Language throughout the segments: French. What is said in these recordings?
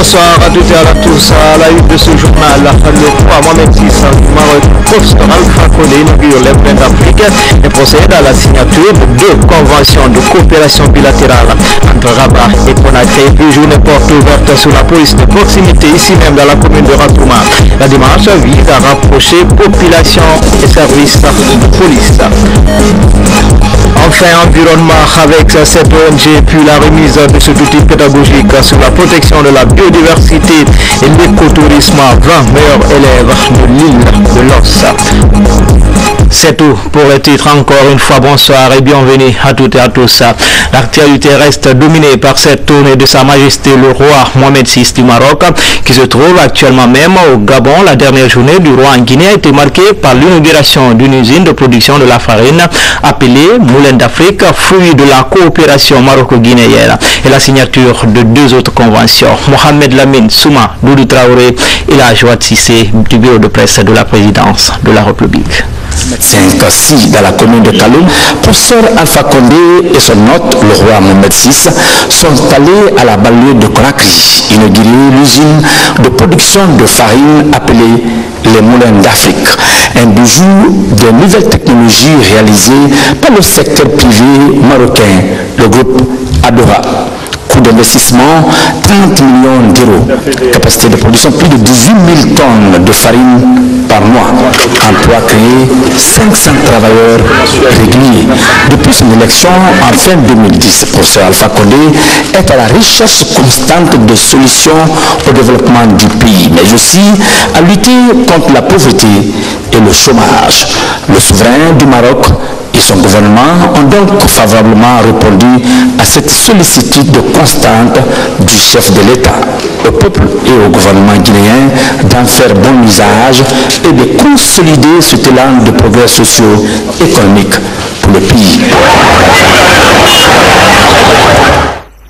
Bonsoir à toutes et à tous. À la une de ce journal, le roi Mohamed VI du Maroc, professeur Alpha Condé, inaugure les plaines d'Afrique et procède à la signature de 2 conventions de coopération bilatérale entre Rabat et Conakry. Puis journée porte ouverte sur la police de proximité ici même dans la commune de Ratouma. La démarche vise à rapprocher population et services de police. Enfin, environnement avec cette ONG, puis la remise de ce outil pédagogique sur la protection de la biodiversité et l'écotourisme à 20 meilleurs élèves de l'île de Los. C'est tout pour le titre. Encore une fois, bonsoir et bienvenue à toutes et à tous. L'actualité reste dominée par cette tournée de Sa Majesté le roi Mohamed VI du Maroc qui se trouve actuellement même au Gabon. La dernière journée du roi en Guinée a été marquée par l'inauguration d'une usine de production de la farine appelée Moulin d'Afrique, fruit de la coopération maroco-guinéenne, et la signature de 2 autres conventions. Mohamed Lamine Souma, Doudou Traoré et la Joat Sissé du bureau de presse de la présidence de la République. Médecin Kassi dans la commune de Kaloum, professeur Alpha Condé et son hôte, le roi Mohamed VI, sont allés à la banlieue de Conakry, inaugurer l'usine de production de farine appelée les Moulins d'Afrique, un bijou de nouvelles technologies réalisées par le secteur privé marocain, le groupe Adora. Coût d'investissement 30 millions d'euros, capacité de production plus de 18 000 tonnes de farine par mois, emploi créé, 500 travailleurs réguliers. Depuis son élection en fin 2010, professeur Alpha Condé est à la recherche constante de solutions au développement du pays, mais aussi à lutter contre la pauvreté et le chômage. Le souverain du Maroc et son gouvernement ont donc favorablement répondu à cette sollicitude constante du chef de l'État, au peuple et au gouvernement guinéen d'en faire bon usage et de consolider cet élan de progrès socio-économique pour le pays.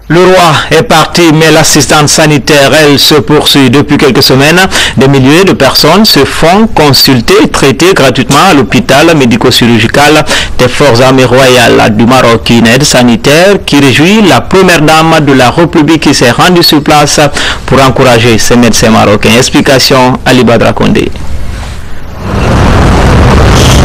Le roi est parti, mais l'assistance sanitaire, elle, se poursuit depuis quelques semaines. Des milliers de personnes se font consulter et traiter gratuitement à l'hôpital médico-chirurgical des Forces armées royales du Maroc. Une aide sanitaire qui réjouit la première dame de la République qui s'est rendue sur place pour encourager ces médecins marocains. Explication Ali Badra Condé.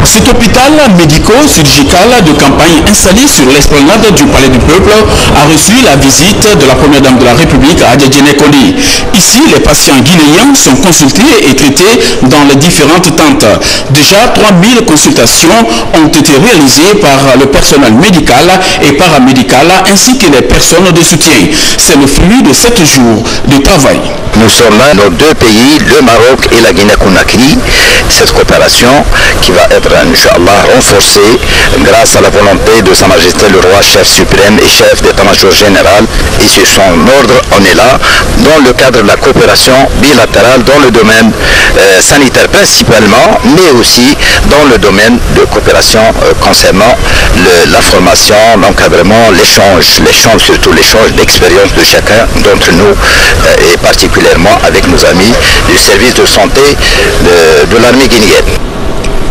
Cet hôpital médico-chirurgical de campagne installé sur l'esplanade du Palais du Peuple a reçu la visite de la première dame de la République, Adjedjene Koli. Ici, les patients guinéens sont consultés et traités dans les différentes tentes. Déjà, 3000 consultations ont été réalisées par le personnel médical et paramédical ainsi que les personnes de soutien. C'est le fruit de 7 jours de travail. Nous sommes là, nos 2 pays, le Maroc et la Guinée-Conakry. Cette coopération qui va être, Inch'Allah, renforcée grâce à la volonté de Sa Majesté le Roi, chef suprême et chef d'état-major général. Et sur son ordre, on est là dans le cadre de la coopération bilatérale dans le domaine sanitaire principalement, mais aussi dans le domaine de coopération concernant la formation, l'encadrement, l'échange surtout l'échange d'expérience de chacun d'entre nous et particulièrement avec nos amis du service de santé de l'armée guinéenne.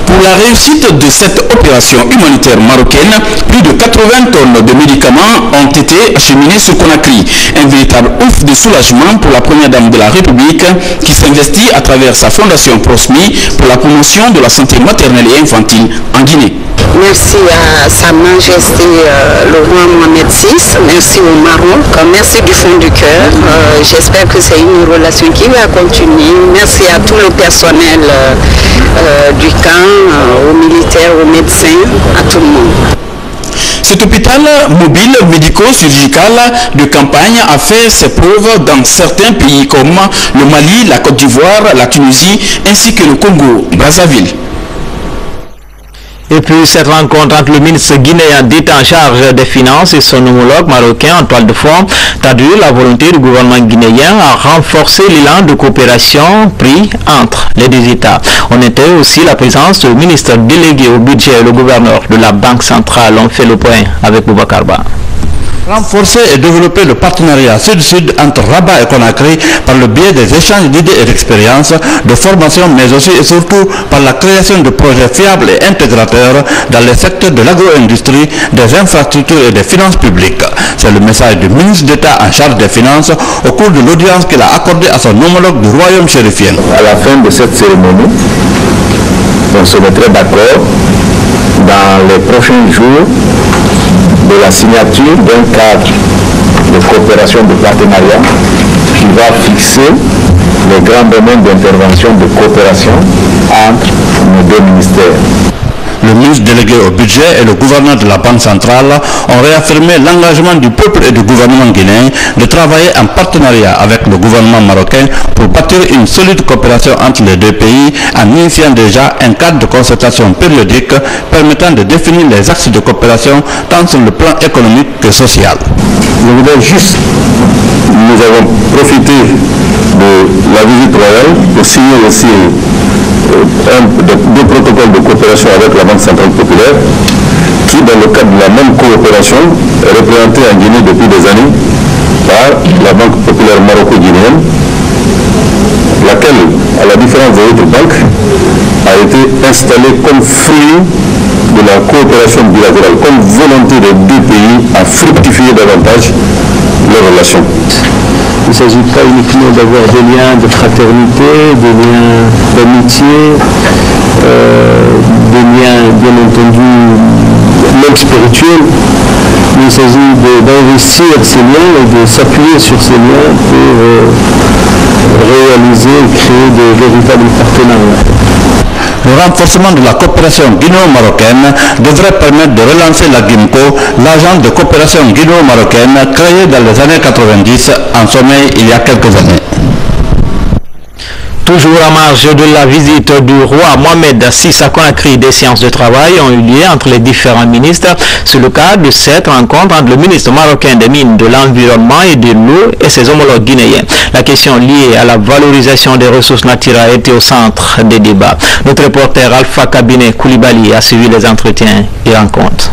Pour la réussite de cette opération humanitaire marocaine, plus de 80 tonnes de médicaments ont été acheminés sur Conakry. Un véritable ouf de soulagement pour la première dame de la République qui s'investit à travers sa fondation Prosmi pour la promotion de la santé maternelle et infantile en Guinée. Merci à Sa Majesté le roi Mohamed VI, merci au Maroc, merci du fond du cœur. J'espère que c'est une relation qui va continuer. Merci à tout le personnel du camp, aux militaires, aux médecins, à tout le monde. Cet hôpital mobile médico-chirurgical de campagne a fait ses preuves dans certains pays comme le Mali, la Côte d'Ivoire, la Tunisie ainsi que le Congo-Brazzaville. Et puis cette rencontre entre le ministre guinéen dit en charge des finances et son homologue marocain en toile de fond traduit la volonté du gouvernement guinéen à renforcer l'élan de coopération pris entre les 2 États. On était aussi la présence du ministre délégué au budget et le gouverneur de la Banque centrale. On fait le point avec Boubacar Ba. Renforcer et développer le partenariat sud-sud entre Rabat et Conakry par le biais des échanges d'idées et d'expériences, de formation, mais aussi et surtout par la création de projets fiables et intégrateurs dans les secteurs de l'agro-industrie, des infrastructures et des finances publiques. C'est le message du ministre d'État en charge des Finances au cours de l'audience qu'il a accordée à son homologue du royaume chérifien. À la fin de cette cérémonie, on se mettrait d'accord dans les prochains jours de la signature d'un cadre de coopération de partenariat qui va fixer les grands domaines d'intervention de coopération entre nos deux ministères. Le ministre délégué au budget et le gouverneur de la Banque centrale ont réaffirmé l'engagement du peuple et du gouvernement guinéen de travailler en partenariat avec le gouvernement marocain pour bâtir une solide coopération entre les deux pays en initiant déjà un cadre de concertation périodique permettant de définir les axes de coopération tant sur le plan économique que social. Je voudrais juste, nous avons profité de la visite royale pour signer aussi deux protocoles de coopération avec la Banque centrale populaire qui, dans le cadre de la même coopération, est représentée en Guinée depuis des années par la Banque populaire maroco-guinéenne, laquelle, à la différence des autres banques, a été installée comme fruit de la coopération bilatérale, comme volonté des deux pays à fructifier davantage leurs relations. Il ne s'agit pas uniquement d'avoir des liens de fraternité, des liens d'amitié, des liens bien entendu même spirituels, mais il s'agit d'investir ces liens et de s'appuyer sur ces liens pour réaliser et créer de véritables partenariats. Le renforcement de la coopération guinéo-marocaine devrait permettre de relancer la GIMCO, l'agence de coopération guinéo-marocaine créée dans les années 90 en sommeil il y a quelques années. Toujours à marge de la visite du roi Mohamed VI à Conakry, des séances de travail ont eu lieu entre les différents ministres sur le cadre de cette rencontre entre le ministre marocain des Mines, de l'Environnement et de l'Eau et ses homologues guinéens. La question liée à la valorisation des ressources naturelles était au centre des débats. Notre reporter Alpha Kabinet Koulibaly a suivi les entretiens et rencontres.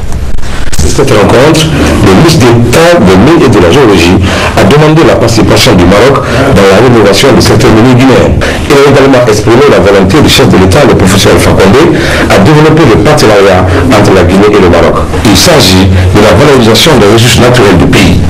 Cette rencontre, le ministre d'État des Mines et de la Géologie a demandé la participation du Maroc dans la rénovation de certaines mines guinéennes. Il a également exprimé la volonté du chef de l'État, le professeur Alpha Condé, à développer le partenariat entre la Guinée et le Maroc. Il s'agit de la valorisation des ressources naturelles du pays.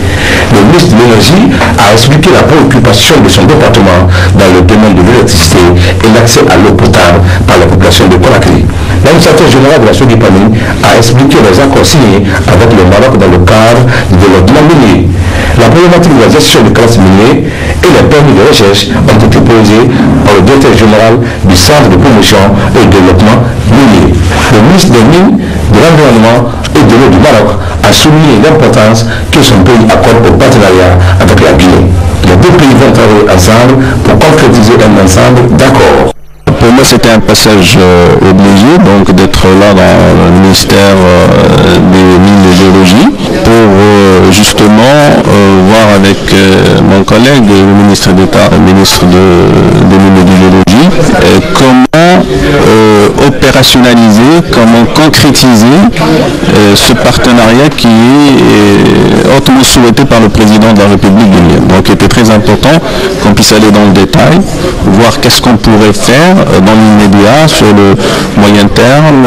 Le ministre de l'Énergie a expliqué la préoccupation de son département dans le domaine de l'électricité et l'accès à l'eau potable par la population de Conakry. L'administrateur général de la SOGIPAMI a expliqué les accords signés avec le Maroc dans le cadre du développement minier. La problématique de la gestion des classes miniers et les permis de recherche ont été posés par le directeur général du Centre de promotion et de développement minier. Le ministre des Mines, de l'Environnement et de l'eau du Maroc a souligné l'importance que son pays accorde au partenariat avec la Guinée. Les deux pays vont travailler ensemble pour concrétiser un ensemble d'accords. Pour moi, c'était un passage obligé, donc d'être là dans le ministère des Mines et Géologie pour justement voir avec mon collègue, le ministre d'État, le ministre des Mines et de Géologie, comment opérationnaliser, comment concrétiser ce partenariat qui est hautement souhaité par le président de la République guinéenne. Donc il était très important qu'on puisse aller dans le détail, voir qu'est-ce qu'on pourrait faire dans l'immédiat, sur le moyen terme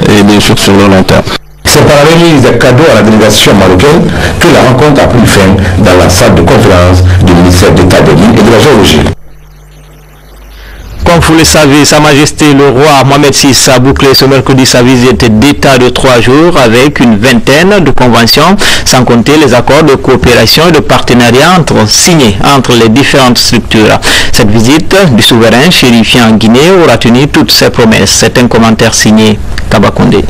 et bien sûr sur le long terme. C'est par la remise des cadeaux à la délégation marocaine que la rencontre a pris fin dans la salle de conférence du ministère d'État des Mines et de la Géologie. Comme vous le savez, Sa Majesté le roi Mohamed VI a bouclé ce mercredi sa visite d'État de 3 jours avec une vingtaine de conventions, sans compter les accords de coopération et de partenariat signés entre les différentes structures. Cette visite du souverain chérifien en Guinée aura tenu toutes ses promesses. C'est un commentaire signé Kaba Condé.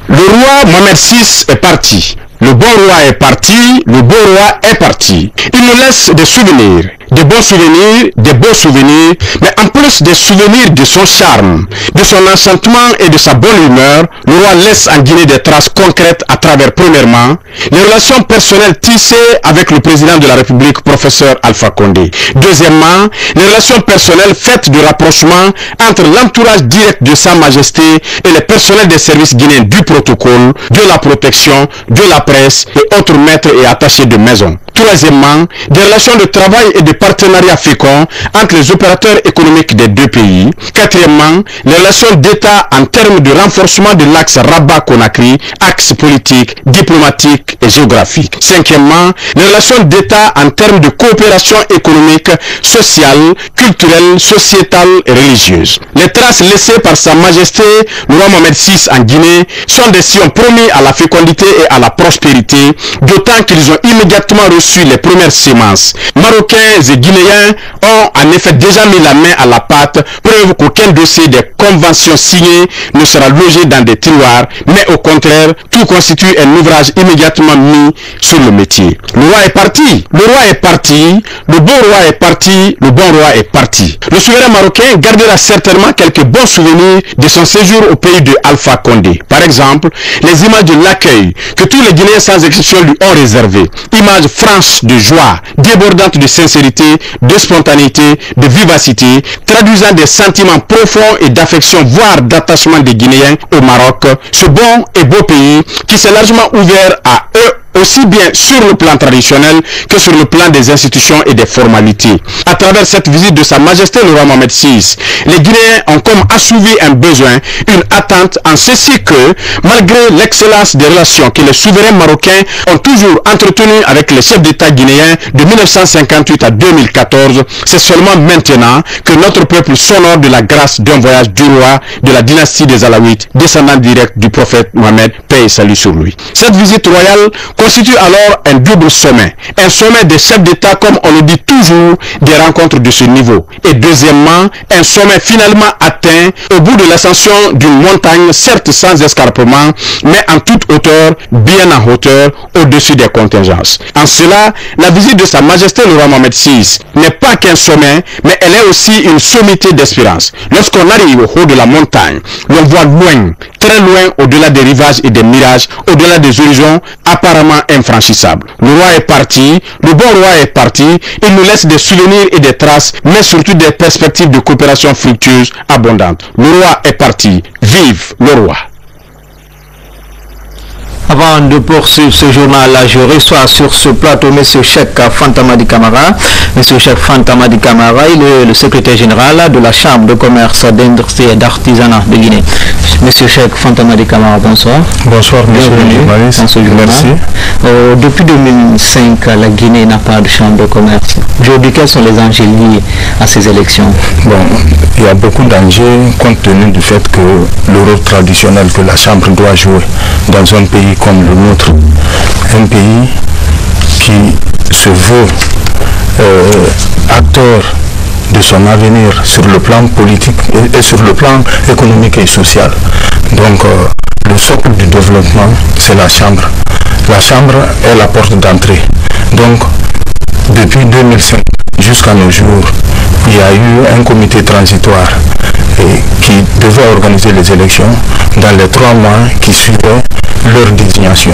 Le roi Mohamed VI est parti. Le bon roi est parti, le beau roi est parti. Il nous laisse des souvenirs, des bons souvenirs, des beaux souvenirs, mais en plus des souvenirs de son charme, de son enchantement et de sa bonne humeur, le roi laisse en Guinée des traces concrètes à travers, premièrement, les relations personnelles tissées avec le président de la République, professeur Alpha Condé. Deuxièmement, les relations personnelles faites de rapprochement entre l'entourage direct de Sa Majesté et les personnels des services guinéens du protocole, de la protection, de la presse et autres maîtres et attachés de maison. Troisièmement, des relations de travail et de partenariat féconds entre les opérateurs économiques des deux pays. Quatrièmement, les relations d'État en termes de renforcement de l'axe Rabat-Conakry, axe politique, diplomatique et géographique. Cinquièmement, les relations d'État en termes de coopération économique, sociale, culturelle, sociétale et religieuse. Les traces laissées par Sa Majesté le roi Mohamed VI en Guinée sont des sillons promis à la fécondité et à la prospérité, d'autant qu'ils ont immédiatement reçu les premières semences. Marocains et Guinéens ont en effet déjà mis la main à la pâte, preuve qu'aucun dossier des conventions signées ne sera logé dans des tiroirs, mais au contraire, tout constitue un ouvrage immédiatement mis sur le métier. Le roi est parti, le roi est parti, le bon roi est parti, le bon roi est parti. Le souverain marocain gardera certainement quelques bons souvenirs de son séjour au pays de Alpha Condé. Par exemple, les images de l'accueil que tous les Guinéens sans exception lui ont réservé. Images franches de joie, débordantes de sincérité, de spontanéité, de vivacité, traduisant des sentiments profonds et d'affection, voire d'attachement des Guinéens au Maroc, ce bon et beau pays qui s'est largement ouvert à eux aussi bien sur le plan traditionnel que sur le plan des institutions et des formalités. À travers cette visite de Sa Majesté le roi Mohamed VI, les Guinéens ont comme assouvi un besoin, une attente, en ceci que, malgré l'excellence des relations que les souverains marocains ont toujours entretenues avec les chefs d'État guinéens de 1958 à 2014, c'est seulement maintenant que notre peuple s'honore de la grâce d'un voyage du roi de la dynastie des Alaouites, descendant direct du prophète Mohamed, paix et salut sur lui. Cette visite royale constitue alors un double sommet. Un sommet des chefs d'État, comme on le dit toujours, des rencontres de ce niveau. Et deuxièmement, un sommet finalement atteint au bout de l'ascension d'une montagne, certes sans escarpement, mais en toute hauteur, bien en hauteur, au-dessus des contingences. En cela, la visite de Sa Majesté le roi Mohamed VI n'est pas qu'un sommet, mais elle est aussi une sommité d'espérance. Lorsqu'on arrive au haut de la montagne, l'on voit loin, très loin, au-delà des rivages et des mirages, au-delà des horizons apparemment infranchissable. Le roi est parti, le bon roi est parti, il nous laisse des souvenirs et des traces, mais surtout des perspectives de coopération fructueuse abondantes. Le roi est parti, vive le roi. Avant de poursuivre ce journal, je reçois sur ce plateau M. Cheikh Fanta Madi Camara. M. Cheikh Fanta Madi Camara, il est le secrétaire général de la Chambre de commerce, d'industrie et d'artisanat de Guinée. M. Cheikh Fanta Madi Camara, bonsoir. Bonsoir, bienvenue dans ce journal. Merci. Depuis 2005, la Guinée n'a pas de chambre de commerce. Aujourd'hui, quels sont les enjeux liés à ces élections? Bon, il y a beaucoup d'enjeux compte tenu du fait que le rôle traditionnel que la Chambre doit jouer dans un pays comme le nôtre, un pays qui se veut acteur de son avenir sur le plan politique et sur le plan économique et social. Donc le socle du développement, c'est la Chambre. La Chambre est la porte d'entrée. Donc depuis 2005 jusqu'à nos jours, il y a eu un comité transitoire qui devait organiser les élections dans les 3 mois qui suivaient leur désignation.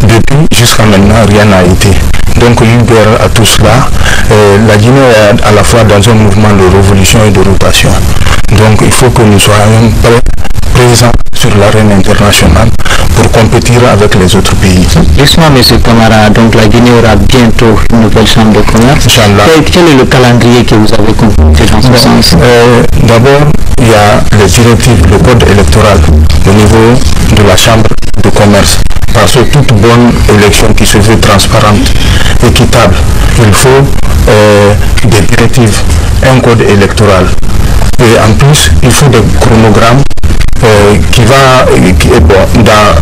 Depuis jusqu'à maintenant, rien n'a été. Donc l'UPR à tout cela, la Guinée est à la fois dans un mouvement de révolution et de rotation. Donc il faut que nous soyons présents sur l'arène internationale pour compétir avec les autres pays. Justement, M. Camara, donc la Guinée aura bientôt une nouvelle chambre de commerce. Quel est le calendrier que vous avez compris dans ce sens? D'abord, il y a les directives, le code électoral au niveau de la chambre de commerce. Parce que toute bonne élection qui se veut transparente, équitable, il faut des directives, un code électoral. Et en plus, il faut des chronogrammes dans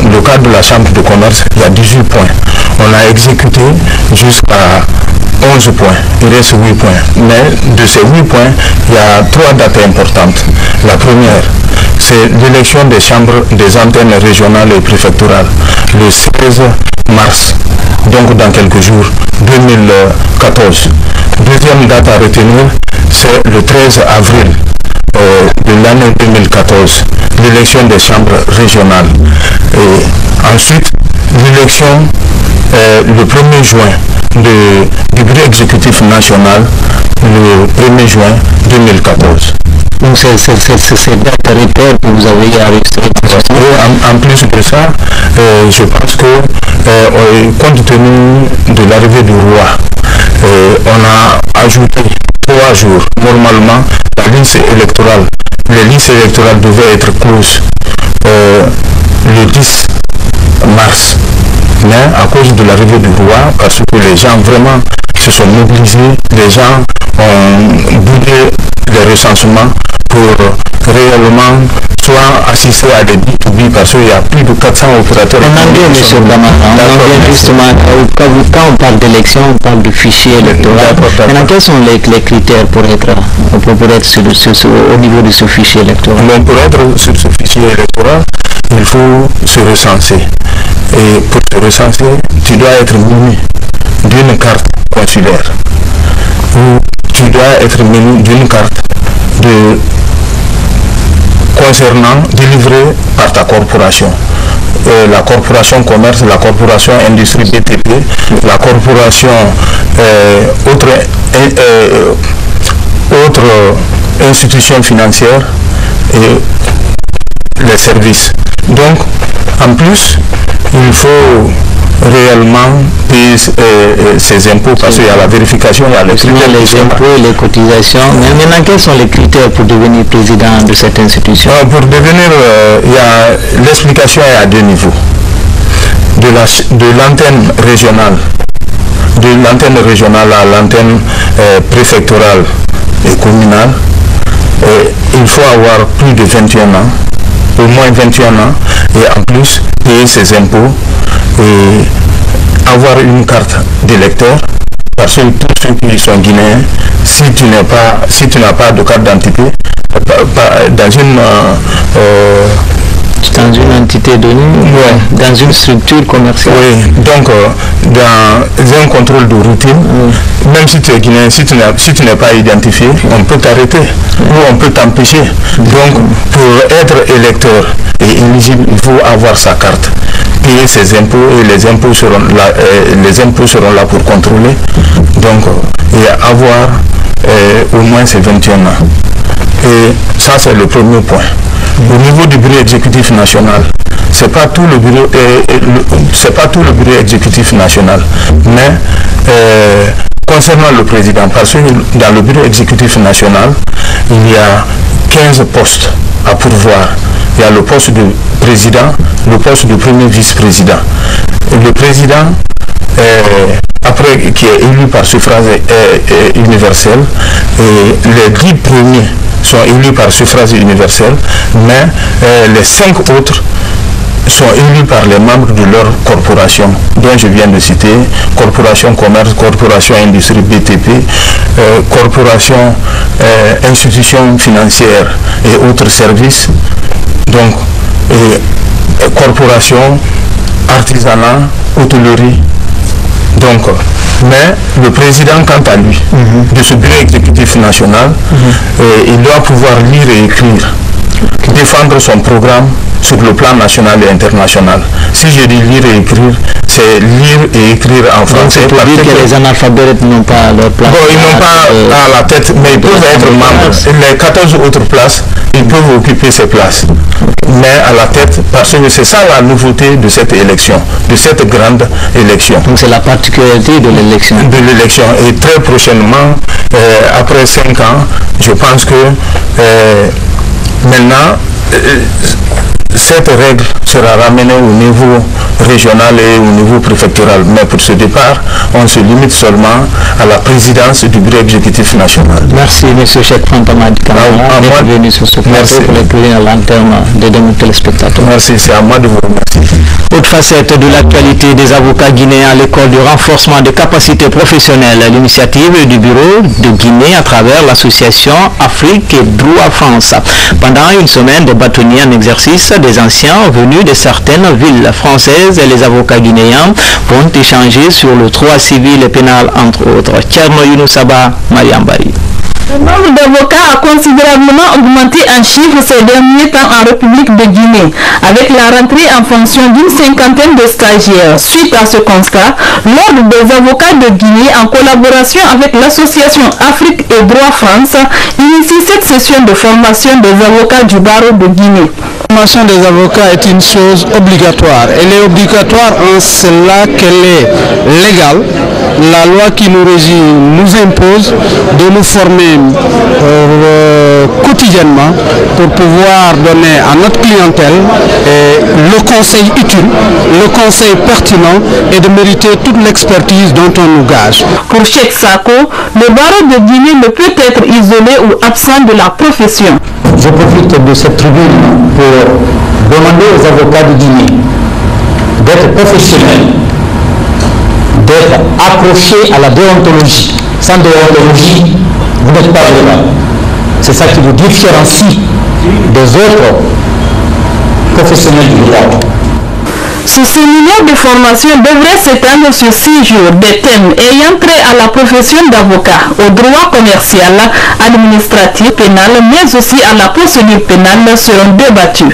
le cadre de la chambre de commerce, il y a 18 points. On a exécuté jusqu'à 11 points, il reste 8 points. Mais de ces 8 points, il y a 3 dates importantes. La première, c'est l'élection des chambres des antennes régionales et préfectorales, le 16 mars, donc dans quelques jours, 2014. Deuxième date à retenir, c'est le 13 avril de l'année 2014, l'élection des chambres régionales. Et ensuite, l'élection le 1er juin du bureau exécutif national, le 1er juin 2014. Donc c'est territoire que vous avez enregistré. En plus de ça, je pense que compte tenu de l'arrivée du roi, on a ajouté 3 jours. Normalement, la liste électorale, les listes électorales devaient être closes le 10 mars. Mais à cause de l'arrivée du roi, parce que les gens vraiment se sont mobilisés, les gens ont boudé les recensements pour réellement soit assister à des B2B parce qu'il y a plus de 400 opérateurs. On en vient, M. Gamara, on en vient justement, quand on parle d'élection, on parle de fichier électoral. Maintenant, quels sont les critères pour être au niveau de ce fichier électoral? Donc, pour être sur ce fichier électoral, il faut se recenser. Et pour te recenser, tu dois être muni d'une carte consulaire. Ou tu dois être muni d'une carte concernant délivrée par ta corporation. La corporation commerce, la corporation industrie BTP, la corporation autre institution financière et les services. Donc, en plus, il faut réellement payer ses impôts parce qu'il y a la vérification, il y a les critères. Les impôts et les cotisations. Mais maintenant, quels sont les critères pour devenir président de cette institution? Pour devenir, l'explication est à 2 niveaux. De l'antenne régionale, à l'antenne préfectorale et communale, il faut avoir plus de 21 ans, au moins 21 ans, et en plus payer ses impôts et avoir une carte d'électeur, parce que tous ceux qui sont guinéens, si tu n'as pas de carte d'identité, dans une entité donnée, dans une structure commerciale. Oui, donc dans un contrôle de routine, même si tu es guinéen, si tu n'es pas identifié, on peut t'arrêter ou on peut t'empêcher. Donc pour être électeur et éligible, il faut avoir sa carte, payer ses impôts et les impôts seront là pour contrôler. Donc et avoir au moins ses 21 ans. Et ça c'est le premier point. Au niveau du bureau exécutif national, c'est pas tout le bureau exécutif national, mais concernant le président, parce que dans le bureau exécutif national, il y a 15 postes à pourvoir. Il y a le poste de président, le poste de premier vice-président. Le président, après qui est élu par suffrage universel, et les 10 premiers sont élus par suffrage universel, mais les 5 autres sont élus par les membres de leur corporation, dont je viens de citer, corporation commerce, corporation industrie BTP, corporation institution financière et autres services, donc corporation artisanat, hôtellerie. Donc, mais le président, quant à lui, de ce bureau exécutif national, il doit pouvoir lire et écrire, défendre son programme sur le plan national et international. Si je dis lire et écrire, c'est lire et écrire en français. Donc, c'est pour dire que les analphabètes n'ont pas leur place. Bon, ils n'ont pas à la tête, mais ils peuvent être membres. Les 14 autres places, ils peuvent occuper ces places. Mais à la tête, parce que c'est ça la nouveauté de cette élection, de cette grande élection. Donc c'est la particularité de l'élection. De l'élection. Et très prochainement, après 5 ans, je pense que maintenant, cette règle sera ramenée au niveau régional et au niveau préfectoral. Mais pour ce départ, on se limite seulement à la présidence du bureau exécutif national. Merci, M. Cheikh Fantamadi Camara, d'être venu sur ce plateau pour éclairer à l'antenne de nos téléspectateurs. Merci, c'est à moi de vous remercier. Autre facette de l'actualité des avocats guinéens à l'école de renforcement des capacités professionnelles, l'initiative du bureau de Guinée à travers l'association Afrique et Droit France. Pendant une semaine, des bâtonniers en exercice, des anciens venus de certaines villes françaises et les avocats guinéens vont échanger sur le droit civil et pénal entre autres. Tcherno Younoussaba, Mariambari. Le nombre d'avocats a considérablement augmenté en chiffres ces derniers temps en République de Guinée, avec la rentrée en fonction d'une 50aine de stagiaires. Suite à ce constat, l'Ordre des avocats de Guinée, en collaboration avec l'association Afrique et Droit France, initie cette session de formation des avocats du barreau de Guinée. La formation des avocats est une chose obligatoire. Elle est obligatoire en cela qu'elle est légale. La loi qui nous régit nous impose de nous former quotidiennement pour pouvoir donner à notre clientèle le conseil utile, le conseil pertinent et de mériter toute l'expertise dont on nous gage. Pour Cheikh Sako, le barreau de Guinée ne peut être isolé ou absent de la profession. Je profite de cette tribune pour demander aux avocats de Guinée d'être professionnels, d'être accrochés à la déontologie. Sans déontologie, vous n'êtes pas avocat. C'est ça qui vous différencie des autres professionnels du droit. Ce séminaire de formation devrait s'étendre sur 6 jours. Des thèmes ayant trait à la profession d'avocat, au droit commercial, administratif, pénal, mais aussi à la procédure pénale seront débattus.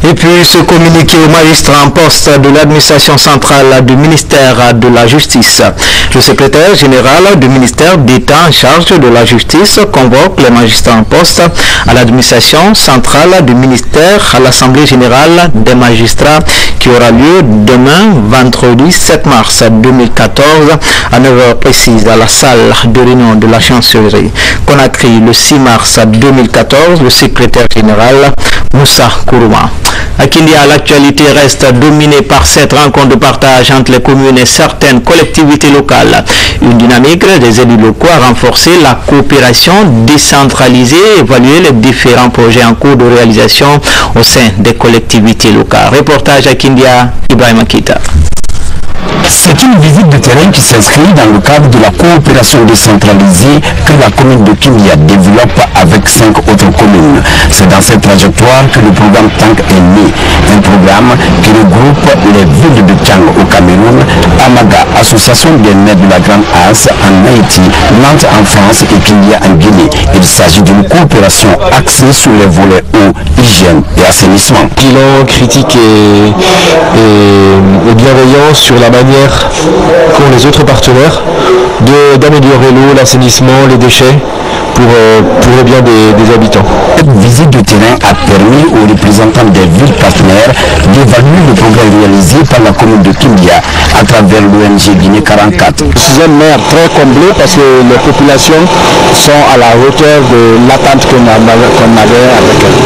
Et puis ce communiqué au magistrat en poste de l'administration centrale du ministère de la Justice. Le secrétaire général du ministère d'État en charge de la Justice convoque les magistrats en poste à l'administration centrale du ministère à l'Assemblée générale des magistrats qui aura lieu demain, vendredi 7 mars 2014 à 9h précise à la salle de réunion de la chancellerie. Conakry le 6 mars 2014, le secrétaire général Moussa Kourouma. À Kindia, l'actualité reste dominée par cette rencontre de partage entre les communes et certaines collectivités locales. Une dynamique des élus locaux a renforcé la coopération décentralisée et évalué les différents projets en cours de réalisation au sein des collectivités locales. Reportage à Kindia, Ibrahim Akita. C'est une visite de terrain qui s'inscrit dans le cadre de la coopération décentralisée que la commune de Kindia développe avec 5 autres communes. C'est dans cette trajectoire que le programme TANK est né. Un programme qui regroupe les villes de Tchang au Cameroun, Amaga, association des maires de la Grande As en Haïti, Nantes en France et Kindia en Guinée. Il s'agit d'une coopération axée sur les volets eau, hygiène et assainissement. Bilan critique et bienveillant sur la manière qu'ont les autres partenaires d'améliorer l'eau, l'assainissement, les déchets pour le bien des habitants. Cette visite de terrain a permis aux représentants des villes partenaires d'évaluer le progrès réalisé par la commune de Kindia à travers l'ONG Guinée 44. Je suis un maire très comblé parce que les populations sont à la hauteur de l'attente qu'on avait avec elles.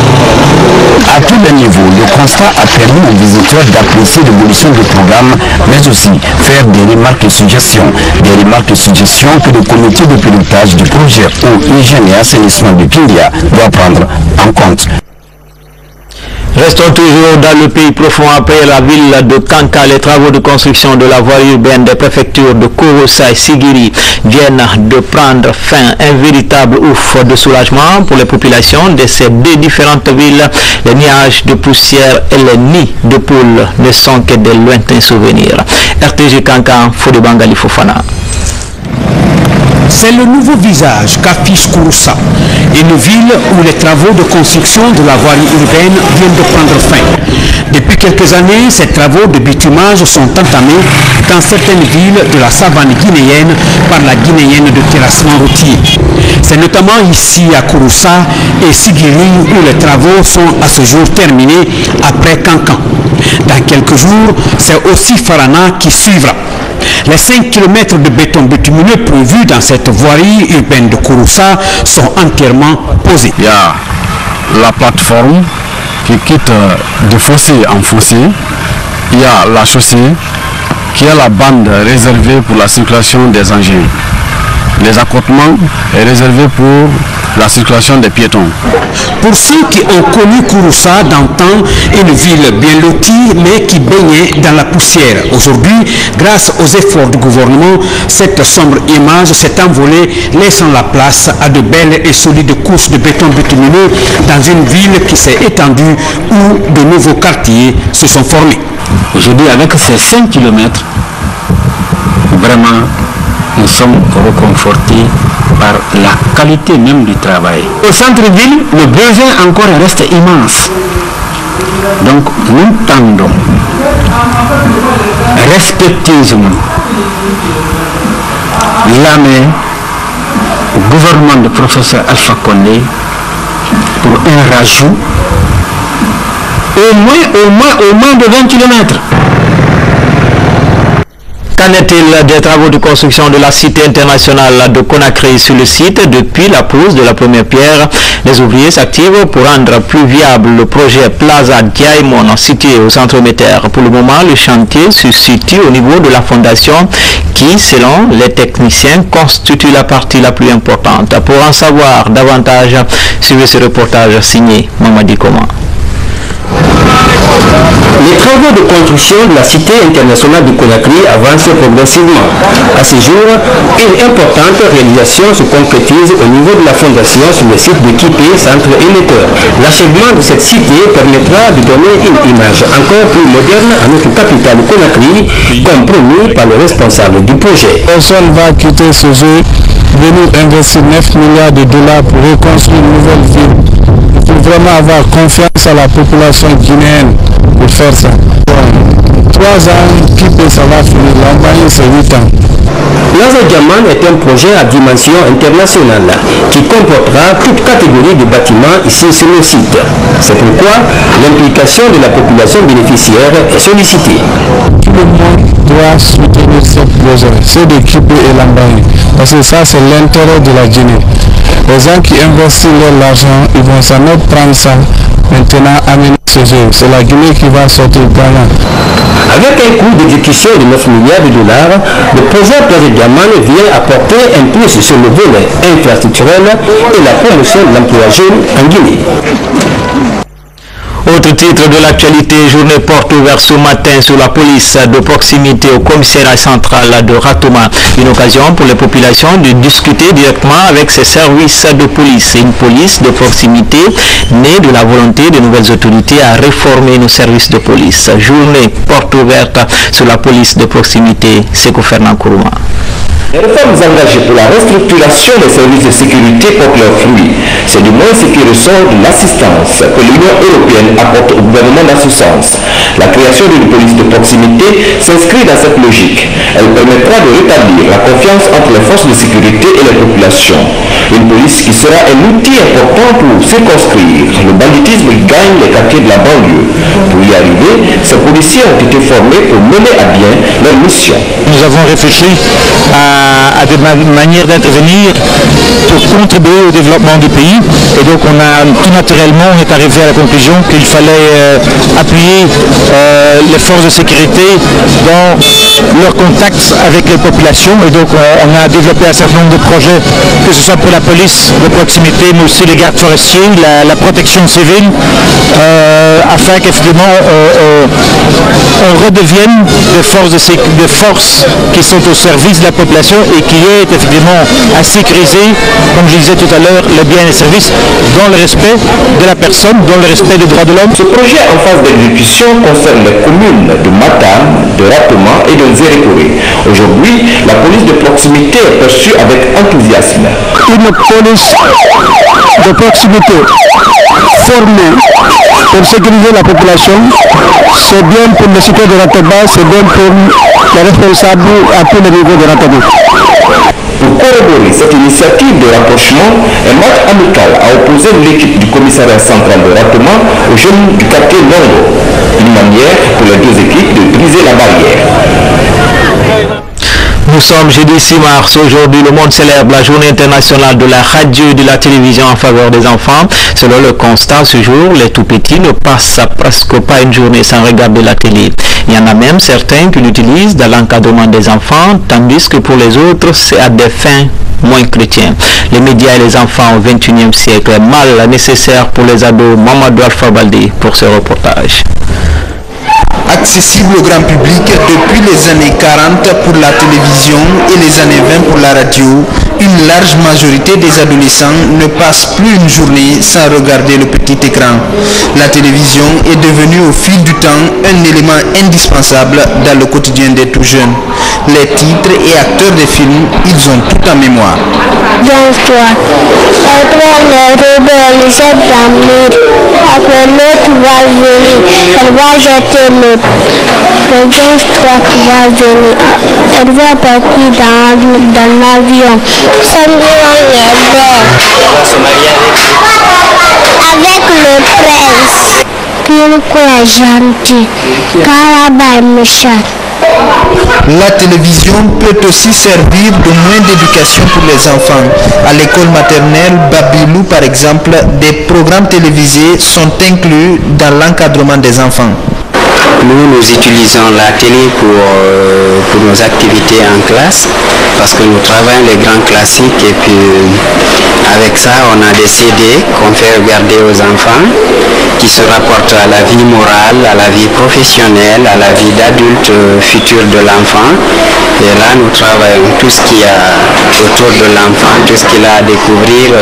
À tous les niveaux, le constat a permis aux visiteurs d'apprécier l'évolution du programme, mais aussi faire des remarques et suggestions. Des remarques et suggestions que le comité de pilotage du projet eau, hygiène et assainissement de Kindia doit prendre en compte. Restons toujours dans le pays profond après la ville de Kanka. Les travaux de construction de la voie urbaine des préfectures de Kouroussa et Sigiri viennent de prendre fin. Un véritable ouf de soulagement pour les populations de ces deux différentes villes. Les nuages de poussière et les nids de poules ne sont que des lointains souvenirs. RTG Kanka, Fodé Bangali Fofana. C'est le nouveau visage qu'affiche Kouroussa, une ville où les travaux de construction de la voirie urbaine viennent de prendre fin. Depuis quelques années, ces travaux de bitumage sont entamés dans certaines villes de la savane guinéenne par la guinéenne de terrassement routier. C'est notamment ici à Kouroussa et Sigiri où les travaux sont à ce jour terminés après Kankan. Dans quelques jours, c'est aussi Farana qui suivra. Les 5 km de béton bitumineux prévus dans cette voirie urbaine de Kouroussa sont entièrement posés. Il y a la plateforme qui quitte de fossé en fossé. Il y a la chaussée qui est la bande réservée pour la circulation des engins. Les accotements est réservé pour la circulation des piétons. Pour ceux qui ont connu Kouroussa d'antan, une ville bien lotie mais qui baignait dans la poussière. Aujourd'hui, grâce aux efforts du gouvernement, cette sombre image s'est envolée, laissant la place à de belles et solides couches de béton bitumineux dans une ville qui s'est étendue où de nouveaux quartiers se sont formés. Aujourd'hui, avec ces 5 km, vraiment, nous sommes reconfortés par la qualité même du travail. Au centre-ville, le besoin encore reste immense. Donc nous tendons respectueusement la main au gouvernement du professeur Alpha Condé pour un rajout au moins de 20 km. Qu'en est-il des travaux de construction de la cité internationale de Conakry sur le site depuis la pose de la première pierre? Les ouvriers s'activent pour rendre plus viable le projet Plaza Diamond situé au centre Méter. Pour le moment, le chantier se situe au niveau de la fondation qui, selon les techniciens, constitue la partie la plus importante. Pour en savoir davantage, suivez ce reportage signé Mamadi Koma. Les travaux de construction de la cité internationale de Conakry avancent progressivement. À ce jour, une importante réalisation se concrétise au niveau de la fondation sur le site de Kipé, centre émetteur. L'achèvement de cette cité permettra de donner une image encore plus moderne à notre capitale Conakry, comme promis par le responsable du projet. Personne va quitter ce jeu, venir investir 9 milliards de dollars pour reconstruire une nouvelle ville. Il faut vraiment avoir confiance à la population guinéenne pour faire ça. 3 ans, Kipé, ça va finir. L'Ambaye, c'est 8 ans. Plaza Diamond est un projet à dimension internationale qui comportera toute catégorie de bâtiments ici sur le site. C'est pourquoi l'implication de la population bénéficiaire est sollicitée. Tout le monde doit soutenir ce projet, c'est de Kipé et l'Ambaye, parce que ça c'est l'intérêt de la Guinée. Les gens qui investissent l'argent, ils vont s'en prendre ça, maintenant amener ce jeu. C'est la Guinée qui va sortir gagnant. Avec un coût d'exécution de 9 milliards de dollars, le projet Plaza Diamond vient apporter un plus sur le volet infrastructurel et la promotion de l'emploi jeune en Guinée. Autre titre de l'actualité, journée porte ouverte ce matin sur la police de proximité au commissariat central de Ratouma. Une occasion pour les populations de discuter directement avec ces services de police. Une police de proximité née de la volonté des nouvelles autorités à réformer nos services de police. Journée porte ouverte sur la police de proximité, Seko Fernand Kourouma. Les réformes engagées pour la restructuration des services de sécurité portent leurs fruits. C'est du moins ce qui ressort de l'assistance que l'Union européenne apporte au gouvernement dans ce sens. La création d'une police de proximité s'inscrit dans cette logique. Elle permettra de rétablir la confiance entre les forces de sécurité et les populations. Une police qui sera un outil important pour circonscrire le banditisme qui gagne les quartiers de la banlieue. Pour y arriver, ces policiers ont été formés pour mener à bien leur mission. Nous avons réfléchi à des manières d'intervenir pour contribuer au développement du pays. Et donc on tout naturellement on est arrivé à la conclusion qu'il fallait appuyer les forces de sécurité dans leur contact avec les populations. Et donc on a développé un certain nombre de projets, que ce soit pour la police de proximité, mais aussi les gardes forestiers, la protection civile, afin qu'effectivement on redevienne des forces qui sont au service de la population et qui est effectivement à sécuriser, comme je disais tout à l'heure, les biens et les services dans le respect de la personne, dans le respect des droits de l'homme. Ce projet en phase d'exécution concerne les communes de Matam, de Ratouma et de Nzérékoré. Aujourd'hui, la police de proximité est perçue avec enthousiasme. Une police de proximité formée pour sécuriser la population, c'est bien pour les citoyens de Ratouma, c'est bien pour les responsables à tous les niveaux de Ratouma. Pour corroborer cette initiative de rapprochement, un match amical a opposé l'équipe du commissariat central de Ratouma aux jeunes du quartier Longo. Une manière pour les deux équipes de briser la barrière. Nous sommes jeudi 6 mars. Aujourd'hui, le monde célèbre la journée internationale de la radio et de la télévision en faveur des enfants. Selon le constat, ce jour, les tout-petits ne passent presque pas une journée sans regarder la télé. Il y en a même certains qui l'utilisent dans l'encadrement des enfants, tandis que pour les autres, c'est à des fins moins chrétiens. Les médias et les enfants au XXIe siècle, mal nécessaire pour les ados. Mamadou Alpha Baldé pour ce reportage. Accessible au grand public depuis les années 40 pour la télévision et les années 20 pour la radio, une large majorité des adolescents ne passent plus une journée sans regarder le petit écran. La télévision est devenue au fil du temps un élément indispensable dans le quotidien des tout jeunes. Les titres et acteurs des films, ils ont tout en mémoire. Le 3 qui va venir, elle va partir dans l'avion. Avec le prince. Pourquoi gentil? Carabay méchant. La télévision peut aussi servir de moyen d'éducation pour les enfants. À l'école maternelle Babilou, par exemple, des programmes télévisés sont inclus dans l'encadrement des enfants. Nous utilisons la télé pour nos activités en classe parce que nous travaillons les grands classiques et puis avec ça on a des CD qu'on fait regarder aux enfants qui se rapportent à la vie morale, à la vie professionnelle, à la vie d'adulte futur de l'enfant. Et là nous travaillons tout ce qu'il y a autour de l'enfant, tout ce qu'il a à découvrir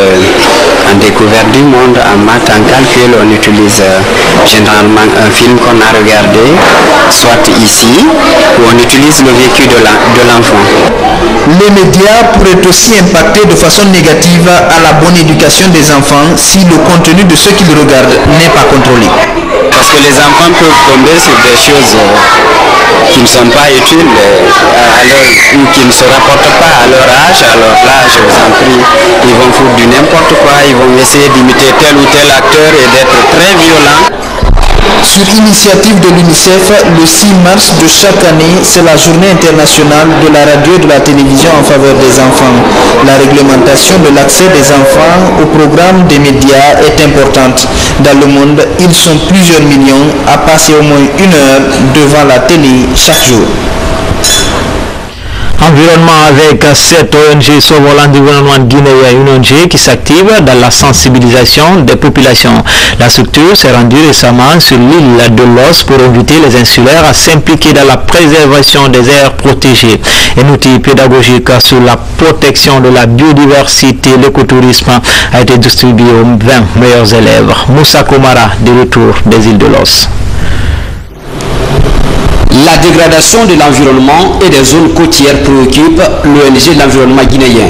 en découverte du monde, en maths, en calcul. On utilise généralement un film qu'on a regardé, soit ici, où on utilise le vécu de l'enfant. Les médias pourraient aussi impacter de façon négative à la bonne éducation des enfants si le contenu de ce qu'ils regardent n'est pas contrôlé. Parce que les enfants peuvent tomber sur des choses qui ne sont pas utiles ou qui ne se rapportent pas à leur âge. Alors là, je vous en prie, ils vont foutre du n'importe quoi, ils vont essayer d'imiter tel ou tel acteur et d'être très violents. Sur initiative de l'UNICEF, le 6 mars de chaque année, c'est la journée internationale de la radio et de la télévision en faveur des enfants. La réglementation de l'accès des enfants au programme des médias est importante. Dans le monde, ils sont plusieurs millions à passer au moins 1 heure devant la télé chaque jour. Environnement avec cette ONG Sauvons l'environnement guinéen, une ONG qui s'active dans la sensibilisation des populations. La structure s'est rendue récemment sur l'île de Los pour inviter les insulaires à s'impliquer dans la préservation des aires protégées. Un outil pédagogique sur la protection de la biodiversité, l'écotourisme a été distribué aux 20 meilleurs élèves. Moussa Komara, de retour des îles de Los. La dégradation de l'environnement et des zones côtières préoccupe l'ONG de l'environnement guinéen.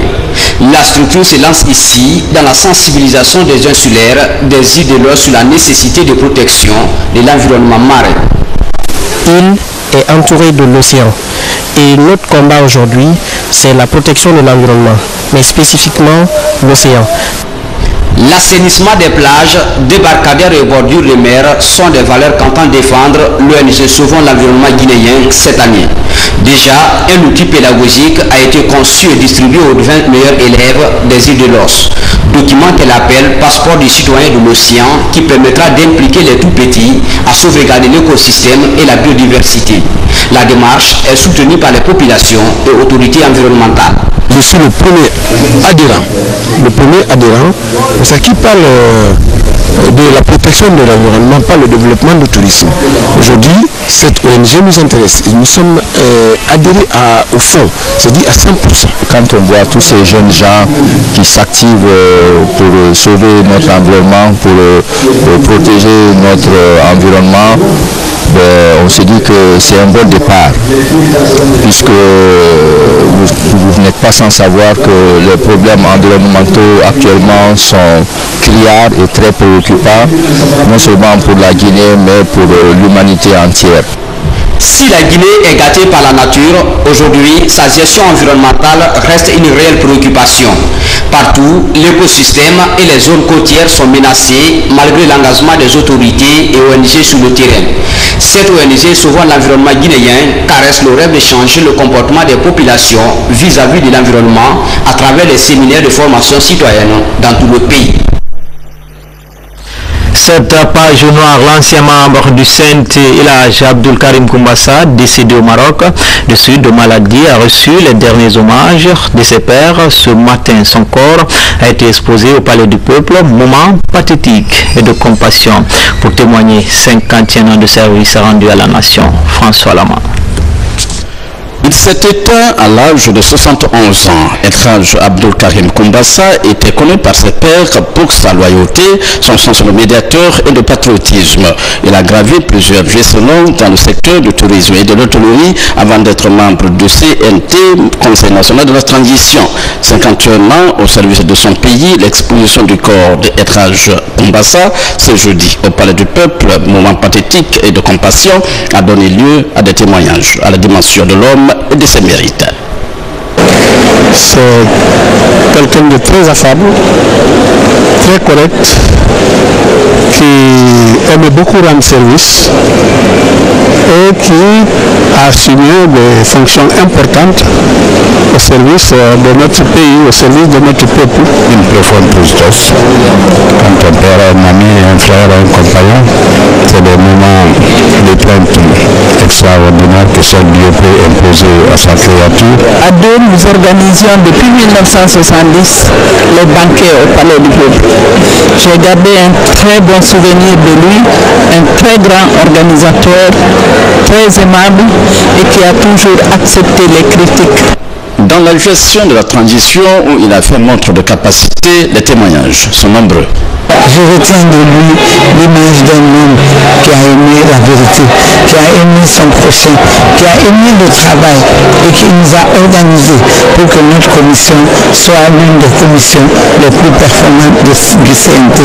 La structure se lance ici dans la sensibilisation des insulaires des îles de Los sur la nécessité de protection de l'environnement marin. L'île est entourée de l'océan et notre combat aujourd'hui, c'est la protection de l'environnement, mais spécifiquement l'océan. L'assainissement des plages, débarcadères et bordures de mer sont des valeurs qu'entend défendre l'ONG Sauvons l'environnement guinéen cette année. Déjà, un outil pédagogique a été conçu et distribué aux 20 meilleurs élèves des îles de Los. Document qu'elle appelle Passeport du citoyen de l'océan qui permettra d'impliquer les tout-petits à sauvegarder l'écosystème et la biodiversité. La démarche est soutenue par les populations et autorités environnementales. Je suis le premier adhérent, c'est qui parle de la protection de l'environnement par le développement du tourisme. Aujourd'hui, cette ONG nous intéresse et nous sommes adhérés au fond, c'est-à-dire à 100%. Quand on voit tous ces jeunes gens qui s'activent pour sauver notre environnement, pour protéger notre environnement, on se dit que c'est un bon départ, puisque vous n'êtes pas sans savoir que les problèmes environnementaux actuellement sont criards et très préoccupants, non seulement pour la Guinée, mais pour l'humanité entière. Si la Guinée est gâtée par la nature, aujourd'hui, sa gestion environnementale reste une réelle préoccupation. Partout, l'écosystème et les zones côtières sont menacées malgré l'engagement des autorités et ONG sur le terrain. Cette ONG Sauvons l'environnement guinéen caresse le rêve de changer le comportement des populations vis-à-vis de l'environnement à travers des séminaires de formation citoyenne dans tout le pays. Cette page noire, l'ancien membre du Saint-Elhadj Abdul Karim Koumbassa, décédé au Maroc de suite de maladie, a reçu les derniers hommages de ses pairs. Ce matin, son corps a été exposé au Palais du Peuple, moment pathétique et de compassion pour témoigner 50e ans de service rendu à la nation. François Lama. Il s'est éteint à l'âge de 71 ans. Elhadj Abdul Karim Koumbassa était connu par ses pairs pour sa loyauté, son sens de médiateur et de patriotisme. Il a gravé plusieurs échelons dans le secteur du tourisme et de l'autonomie avant d'être membre du CNT, Conseil national de la transition. 51 ans au service de son pays, l'exposition du corps de Elhadj Koumbassa ce jeudi au Palais du Peuple, moment pathétique et de compassion, a donné lieu à des témoignages à la dimension de l'homme et de ses mérites. C'est quelqu'un de très affable, très correct, qui aime beaucoup rendre service et qui a assumé des fonctions importantes au service de notre pays, au service de notre peuple. Une profonde tristesse. Quand on perd un ami, un frère, un compagnon, c'est des moments de plainte extraordinaires que seul Dieu peut imposer à sa créature. À deux, nous organisions depuis 1970 les banquets au Palais du Peuple. J'ai gardé un très bon souvenir de lui, un très grand organisateur, très aimable et qui a toujours accepté les critiques. Dans la gestion de la transition où il a fait montre de capacité, les témoignages sont nombreux. Je retiens de lui l'image d'un homme qui a aimé la vérité, qui a aimé son prochain, qui a aimé le travail et qui nous a organisé pour que notre commission soit l'une des commissions les plus performantes du CNT.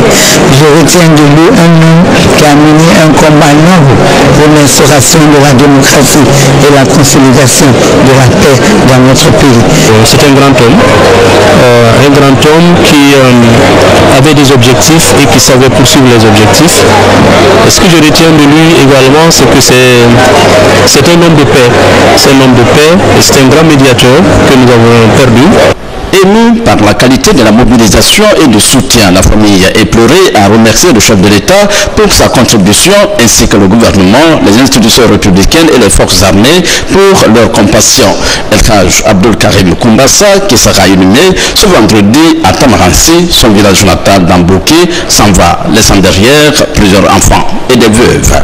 Je retiens de lui un homme qui a mené un combat noble pour l'instauration de la démocratie et la consolidation de la paix dans notre pays. C'est un grand homme qui avait des objectifs et qui savait poursuivre les objectifs. Et ce que je retiens de lui également, c'est que c'est un homme de paix. C'est un homme de paix et c'est un grand médiateur que nous avons perdu. Ému par la qualité de la mobilisation et du soutien, la famille éplorée a remercié le chef de l'État pour sa contribution ainsi que le gouvernement, les institutions républicaines et les forces armées pour leur compassion. El Haj Abdul Karim Kumbassa, qui sera inhumé ce vendredi à Tamaransi, son village natal d'Ambouké, s'en va, laissant derrière plusieurs enfants et des veuves.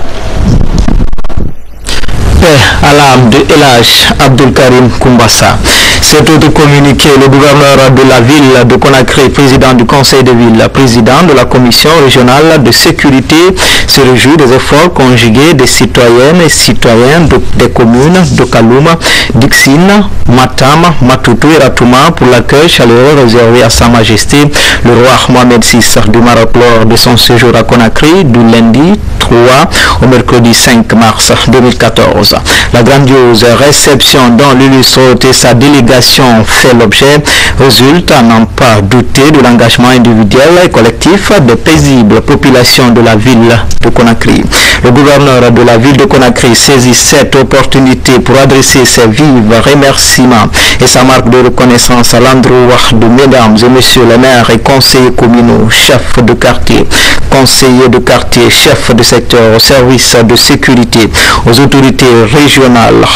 À l'âme de El Haj Abdul Karim Kumbassa. Cet autre communiqué, le gouverneur de la ville de Conakry, président du conseil de ville, président de la commission régionale de sécurité, se réjouit des efforts conjugués des citoyennes et citoyens des communes de Kaloum, Dixine, Matam, Matoutou et Ratouma pour l'accueil chaleureux réservé à Sa Majesté le roi Mohamed VI du Maroc lors de son séjour à Conakry du lundi 3 au mercredi 5 mars 2014. La grandiose réception dont l'illustre et sa délégation fait l'objet résulte à n'en pas douter de l'engagement individuel et collectif des paisibles populations de la ville de Conakry. Le gouverneur de la ville de Conakry saisit cette opportunité pour adresser ses vives remerciements et sa marque de reconnaissance à l'endroit de mesdames et messieurs les maires et conseillers communaux, chefs de quartier, conseillers de quartier, chefs de secteur, aux services de sécurité, aux autorités régionales,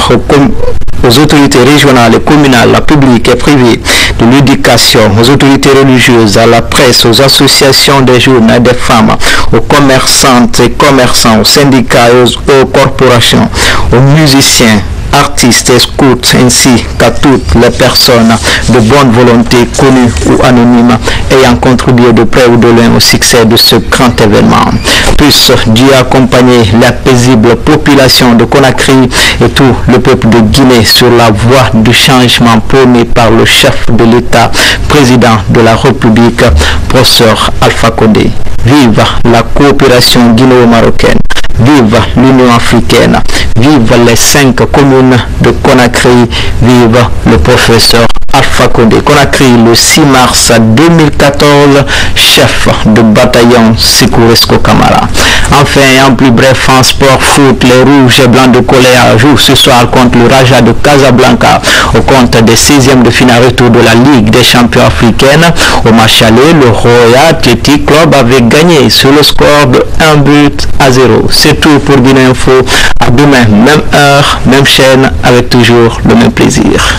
et communales, publiques et privées, de l'éducation, aux autorités religieuses, à la presse, aux associations des jeunes et des femmes, aux commerçantes et commerçants, aux syndicats et aux corporations, aux musiciens, artistes et scouts, ainsi qu'à toutes les personnes de bonne volonté, connues ou anonymes, ayant contribué de près ou de loin au succès de ce grand événement. Puisse Dieu accompagner la paisible population de Conakry et tout le peuple de Guinée sur la voie du changement prôné par le chef de l'État, président de la République, professeur Alpha Condé. Vive la coopération guinéo-marocaine. Vive l'Union africaine, vive les 5 communes de Conakry, vive le professeur Alpha Condé. Conakry, le 6 mars 2014, chef de bataillon Sekouresco Kamara. Enfin, en plus bref, en sport foot, les rouges et blancs de Colère jouent ce soir contre le Raja de Casablanca au compte des 16e de finale retour de la Ligue des champions africaines. Au match aller, le Royal Athletic Club avait gagné sur le score de 1-0. C'est tout pour Guinée Info. À demain, même heure, même chaîne, avec toujours le même plaisir.